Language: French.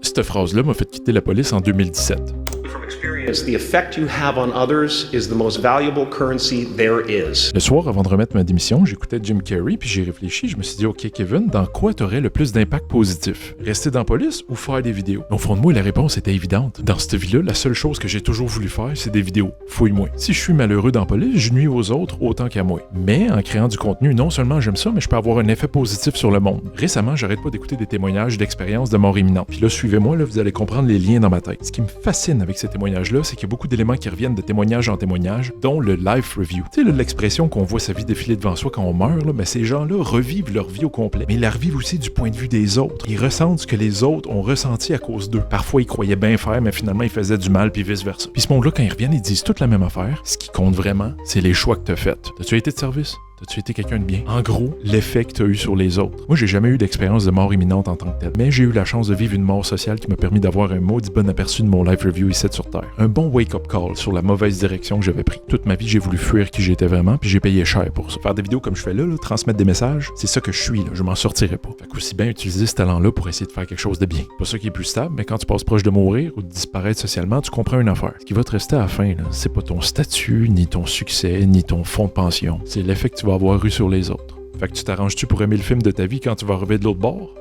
Cette phrase-là m'a fait quitter la police en 2017. The effect you have on others is the most valuable currency there is. Le soir, avant de remettre ma démission, j'écoutais Jim Carrey, puis j'ai réfléchi, je me suis dit, OK, Kevin, dans quoi t'aurais le plus d'impact positif? Rester dans la police ou faire des vidéos? Au fond de moi, la réponse était évidente. Dans cette vie-là, la seule chose que j'ai toujours voulu faire, c'est des vidéos. Fouille-moi. Si je suis malheureux dans la police, je nuis aux autres autant qu'à moi. Mais en créant du contenu, non seulement j'aime ça, mais je peux avoir un effet positif sur le monde. Récemment, j'arrête pas d'écouter des témoignages d'expériences de mort imminente. Puis là, suivez-moi, là, vous allez comprendre les liens dans ma tête. Ce qui me fascine avec ces témoignages-là, c'est qu'il y a beaucoup d'éléments qui reviennent de témoignage en témoignage, dont le life review. Tu sais, l'expression qu'on voit sa vie défiler devant soi quand on meurt, là, ben, ces gens-là revivent leur vie au complet. Mais ils la revivent aussi du point de vue des autres. Ils ressentent ce que les autres ont ressenti à cause d'eux. Parfois, ils croyaient bien faire, mais finalement, ils faisaient du mal, puis vice-versa. Puis ce monde-là, quand ils reviennent, ils disent toute la même affaire. Ce qui compte vraiment, c'est les choix que tu as faits. As-tu été de service? As-tu été quelqu'un de bien? En gros, l'effet que tu as eu sur les autres. Moi, j'ai jamais eu d'expérience de mort imminente en tant que telle, mais j'ai eu la chance de vivre une mort sociale qui m'a permis d'avoir un maudit bon aperçu de mon life review ici sur Terre. Un bon wake-up call sur la mauvaise direction que j'avais pris. Toute ma vie, j'ai voulu fuir qui j'étais vraiment, puis j'ai payé cher pour ça. Faire des vidéos comme je fais là, transmettre des messages, c'est ça que je suis, là, je m'en sortirai pas. Fait qu'aussi bien utiliser ce talent-là pour essayer de faire quelque chose de bien. Pas ça qui est plus stable, mais quand tu passes proche de mourir ou de disparaître socialement, tu comprends une affaire. Ce qui va te rester à la fin, là, c'est pas ton statut, ni ton succès, ni ton fonds de pension. C'est l'effet que tu vas avoir eu sur les autres. Fait que tu t'arranges-tu pour aimer le film de ta vie quand tu vas arriver de l'autre bord?